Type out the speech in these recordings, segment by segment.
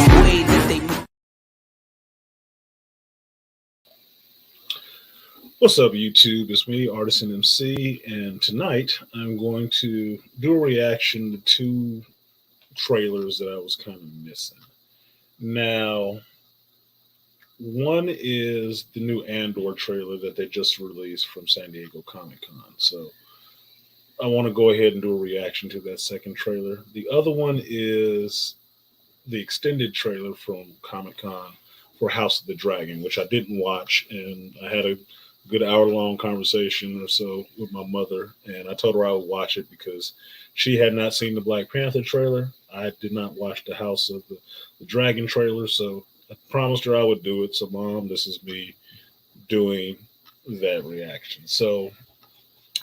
way that they move. What's up, YouTube? It's me, Artisan MC, and tonight I'm going to do a reaction to two trailers that I was kind of missing. Now, one is the new Andor trailer that they just released from San Diego Comic-Con. So I want to go ahead and do a reaction to that second trailer. The other one is the extended trailer from Comic-Con for House of the Dragon, which I didn't watch, and I had a good hour-long conversation or so with my mother, and I told her I would watch it because she had not seen the Black Panther trailer. I did not watch the House of the Dragon trailer, so I promised her I would do it. So, Mom, this is me doing that reaction. So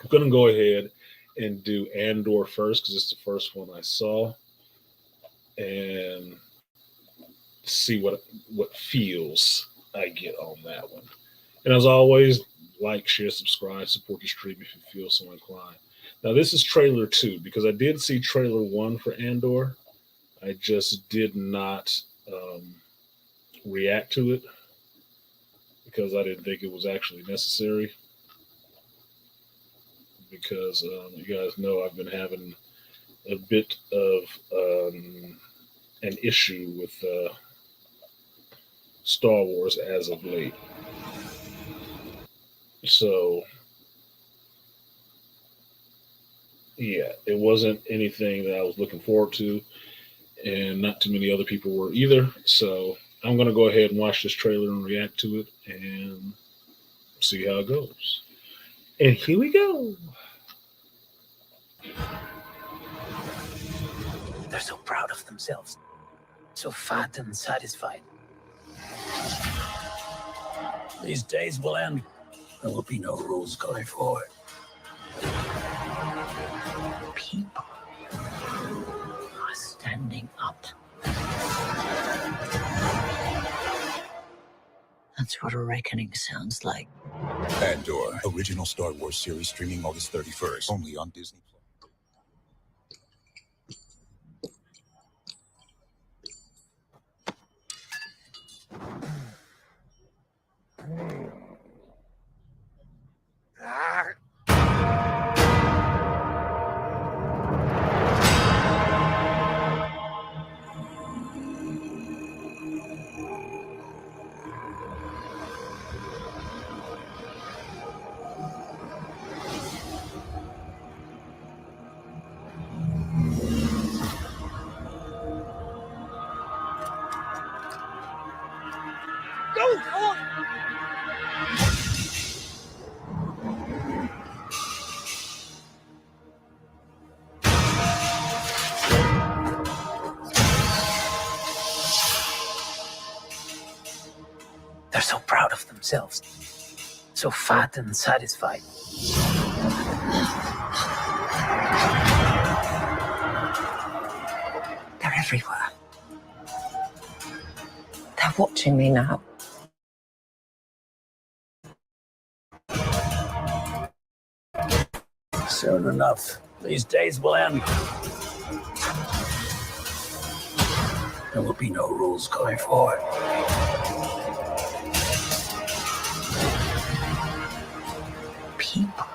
I'm going to go ahead and do Andor first because it's the first one I saw, and see what feels I get on that one. And as always, like, share, subscribe, support the stream if you feel so inclined. Now, this is trailer 2 because I did see trailer 1 for Andor. I just did not react to it because I didn't think it was actually necessary. Because you guys know I've been having a bit of an issue with Star Wars as of late. So, yeah, it wasn't anything that I was looking forward to, and not too many other people were either. So I'm going to go ahead and watch this trailer and react to it and see how it goes. And here we go. They're so proud of themselves, so fat and satisfied. These days will end. There will be no rules going forward. People are standing up. That's what a reckoning sounds like. Andor, original Star Wars series, streaming August 31st, only on Disney+. They're so proud of themselves, so fat and satisfied. They're everywhere. They're watching me now. Soon enough, these days will end. There will be no rules going forward. People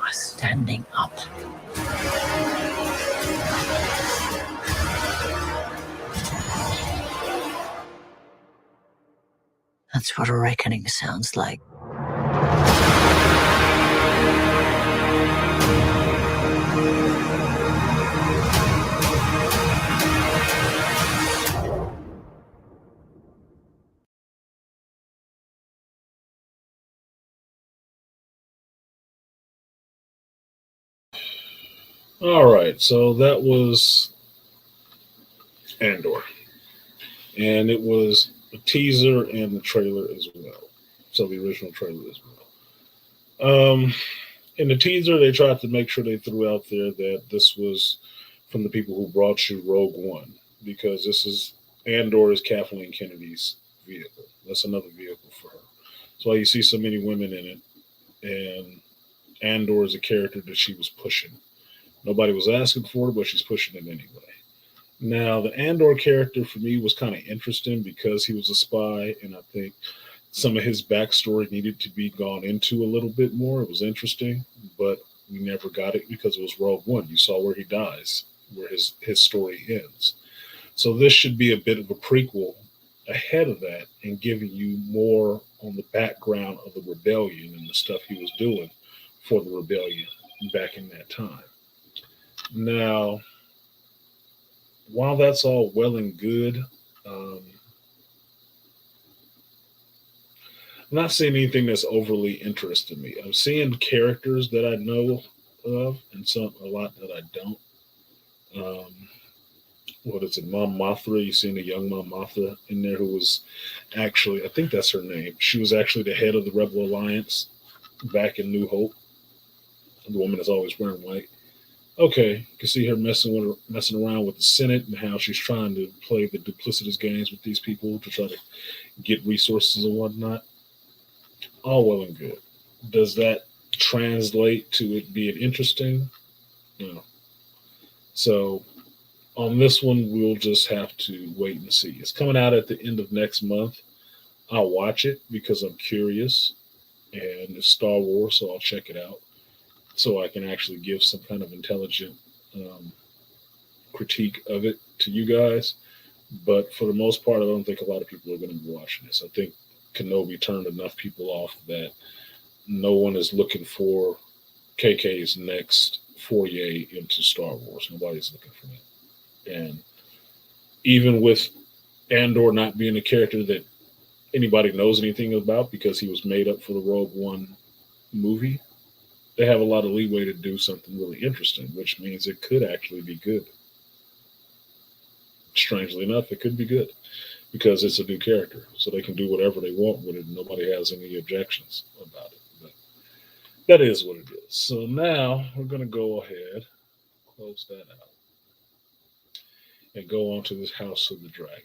are standing up. That's what a reckoning sounds like. All right, so that was Andor, and it was a teaser and the trailer as well. So the original trailer as well. In the teaser, they tried to make sure they threw out there that this was from the people who brought you Rogue One, because this is Andor is Kathleen Kennedy's vehicle. That's another vehicle for her. That's why you see so many women in it, and Andor is a character that she was pushing. Nobody was asking for it, but she's pushing it anyway. Now, the Andor character for me was kind of interesting because he was a spy, and I think some of his backstory needed to be gone into a little bit more. It was interesting, but we never got it because it was Rogue One. You saw where he dies, where his story ends. So this should be a bit of a prequel ahead of that and giving you more on the background of the rebellion and the stuff he was doing for the rebellion back in that time. Now, while that's all well and good, I'm not seeing anything that's overly interesting me. I'm seeing characters that I know of and a lot that I don't. What is it, Mom Mothra? You seen the young Mom Mothra in there who was actually, I think that's her name. She was actually the head of the Rebel Alliance back in New Hope. The woman is always wearing white. Okay, you can see her messing around with the Senate and how she's trying to play the duplicitous games with these people to try to get resources and whatnot. All well and good. Does that translate to it being interesting? No. So on this one, we'll just have to wait and see. It's coming out at the end of next month. I'll watch it because I'm curious, and it's Star Wars, so I'll check it out so I can actually give some kind of intelligent critique of it to you guys. But for the most part, I don't think a lot of people are going to be watching this. I think Kenobi turned enough people off that no one is looking for KK's next foray into Star Wars. Nobody's looking for that. And even with Andor not being a character that anybody knows anything about because he was made up for the Rogue One movie, they have a lot of leeway to do something really interesting, which means it could actually be good. Strangely enough, it could be good because it's a new character, so they can do whatever they want with it. And nobody has any objections about it. But that is what it is. So now we're going to go ahead, close that out, and go on to this House of the Dragon.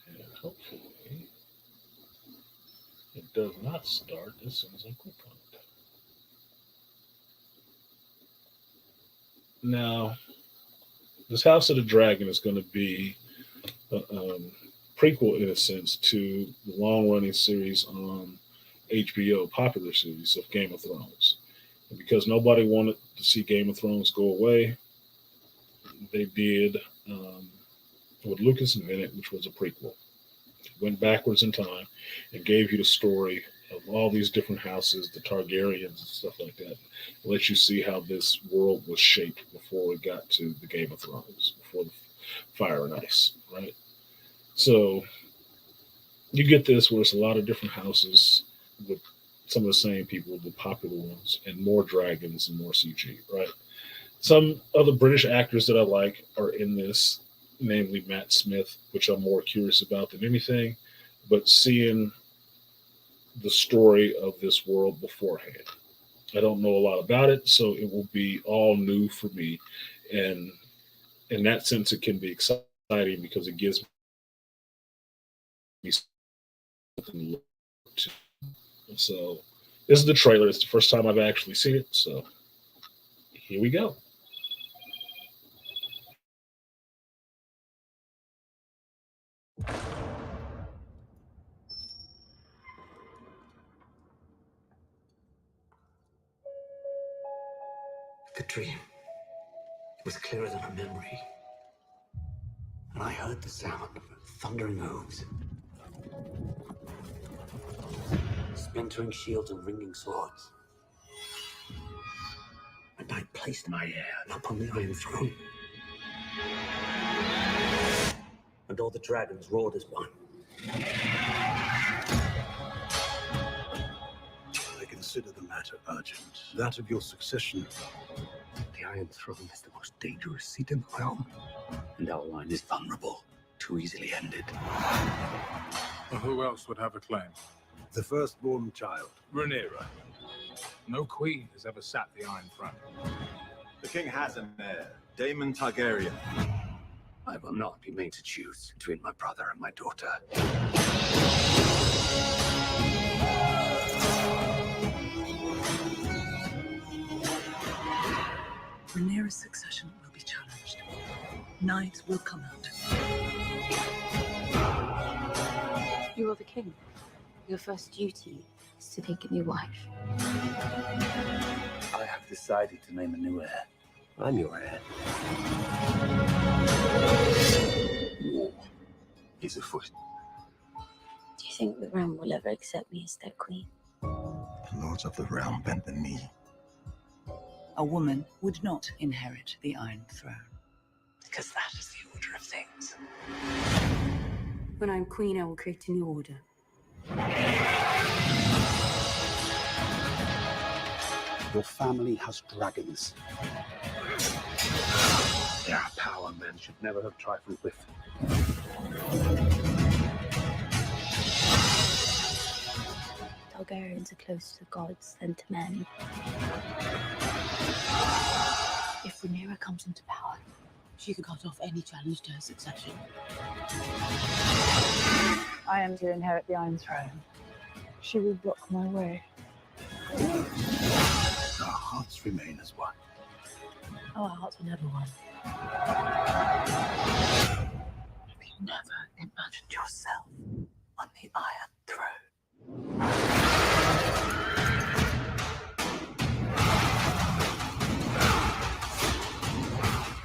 And hopefully it does not start as soon as I click on it. Now, this House of the Dragon is going to be a prequel, in a sense, to the long-running series on HBO, popular series of Game of Thrones. And because nobody wanted to see Game of Thrones go away, they did what Lucas invented, which was a prequel. Went backwards in time and gave you the story of all these different houses, the Targaryens and stuff like that. It lets you see how this world was shaped before it got to the Game of Thrones, before the Fire and Ice, right? So you get this where it's a lot of different houses with some of the same people, the popular ones, and more dragons and more CG, right? Some other British actors that I like are in this, namely Matt Smith, which I'm more curious about than anything, but seeing the story of this world beforehand. I don't know a lot about it, so it will be all new for me. And in that sense, it can be exciting because it gives me something to look to. So this is the trailer. It's the first time I've actually seen it, so here we go. The dream was clearer than a memory. And I heard the sound of thundering hooves, splintering shields and ringing swords. And I placed my hand upon the Iron Throne. And all the dragons roared as one. I consider the matter urgent. That of your succession. The Iron Throne is the most dangerous seat in the realm. And our line is vulnerable, too easily ended. Well, who else would have a claim? The firstborn child. Rhaenyra. No queen has ever sat the Iron Throne. The king has an heir, Daemon Targaryen. I will not be made to choose between my brother and my daughter. Rhaenyra's succession will be challenged. Knives will come out. You are the king. Your first duty is to pick a new wife. I have decided to name a new heir. I'm your heir. War is afoot. Do you think the realm will ever accept me as their queen? The lords of the realm bend the knee. A woman would not inherit the Iron Throne, because that is the order of things. When I'm queen, I will create a new order. Your family has dragons. They are power men should never have trifled with. Targaryens are closer to gods than to men. If Rhaenyra comes into power, she could cut off any challenge to her succession. I am to inherit the Iron Throne. She will block my way. Our hearts remain as one. Oh, our hearts were never one. Have you never imagined yourself on the Iron Throne?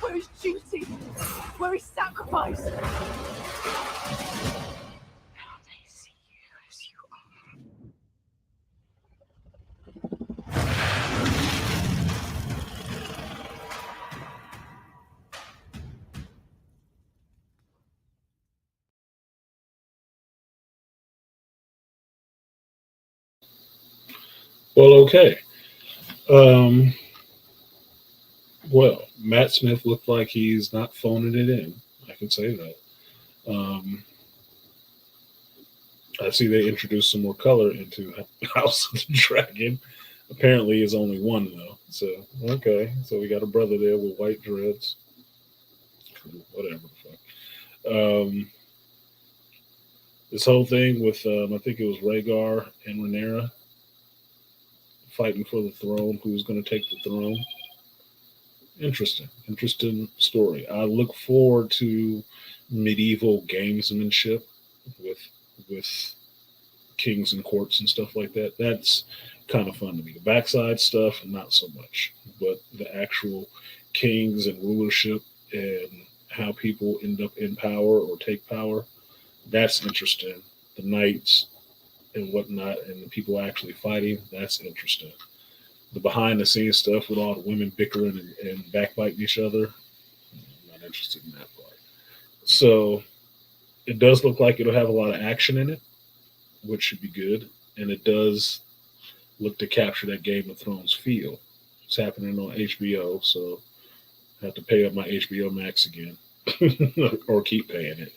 Where is duty? Where is sacrifice? How they see you as you are. Well, okay. Well, Matt Smith looked like he's not phoning it in. I can say that. I see they introduced some more color into House of the Dragon. Apparently, it's only one though. So okay, so we got a brother there with white dreads. Cool, whatever the fuck. This whole thing with I think it was Rhaegar and Rhaenyra fighting for the throne. Who's going to take the throne? Interesting story. I look forward to medieval gamesmanship with kings and courts and stuff like that. That's kind of fun to me. The backside stuff, not so much, but the actual kings and rulership and how people end up in power or take power, that's interesting. The knights and whatnot, and the people actually fighting, that's interesting. The behind the scenes stuff with all the women bickering and backbiting each other, I'm not interested in that part. So it does look like it'll have a lot of action in it, which should be good. And it does look to capture that Game of Thrones feel. It's happening on HBO, so I have to pay up my HBO Max again or keep paying it.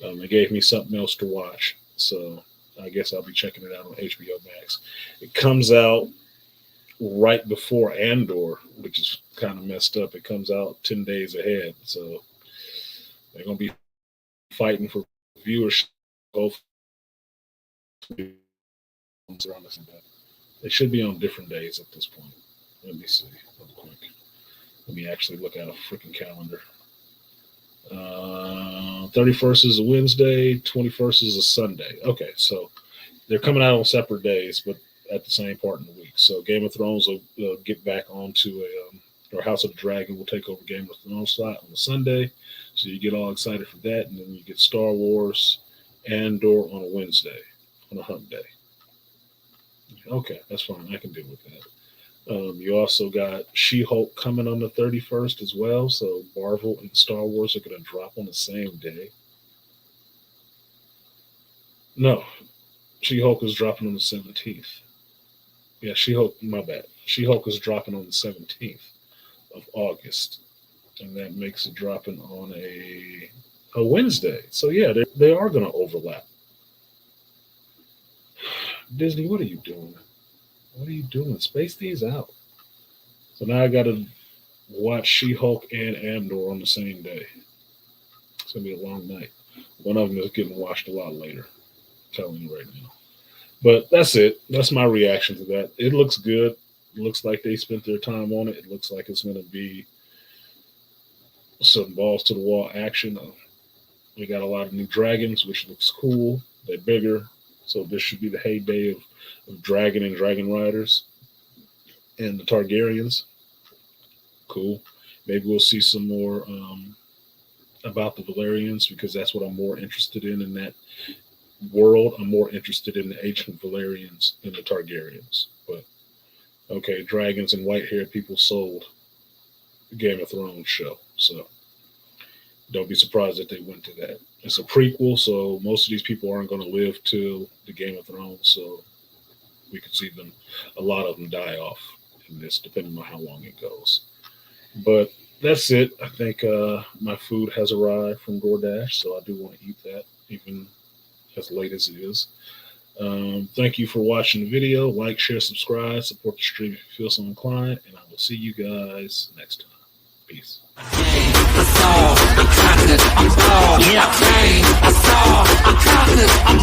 They gave me something else to watch, so I guess I'll be checking it out on HBO Max. It comes out right before Andor, which is kind of messed up. It comes out 10 days ahead, so they're going to be fighting for viewership. They should be on different days at this point. Let me see real quick. Let me actually look at a freaking calendar. 31st is a Wednesday, 21st is a Sunday. Okay, so they're coming out on separate days, but at the same part in the week. So Game of Thrones will get back onto or House of the Dragon will take over Game of Thrones slot on a Sunday. So you get all excited for that, and then you get Star Wars Andor on a Wednesday, on a hump day. Okay, that's fine. I can deal with that. You also got She-Hulk coming on the 31st as well. So Marvel and Star Wars are going to drop on the same day. No, She-Hulk is dropping on the 17th. Yeah, She-Hulk, my bad. She-Hulk is dropping on the 17th of August. And that makes it dropping on a Wednesday. So yeah, they are going to overlap. Disney, what are you doing? What are you doing? Space these out. So now I got to watch She-Hulk and Andor on the same day. It's going to be a long night. One of them is getting watched a lot later. I'm telling you right now. But that's it. That's my reaction to that. It looks good. looks like they spent their time on it. It looks like it's going to be some balls to the wall action. We got a lot of new dragons, which looks cool. They're bigger, so this should be the heyday of dragon and dragon riders and the Targaryens. Cool. Maybe we'll see some more about the Valyrians, because that's what I'm more interested in that world. I'm more interested in the ancient Valyrians than the Targaryens. But okay, dragons and white-haired people sold the Game of Thrones show, so don't be surprised that they went to that. It's a prequel, so most of these people aren't going to live till the Game of Thrones, so we could see them, a lot of them die off in this, depending on how long it goes. But that's it. I think my food has arrived from DoorDash, so I do want to eat that, even as late as it is. Thank you for watching the video. Like, share, subscribe, support the stream if you feel so inclined, and I will see you guys next time. Peace. I'm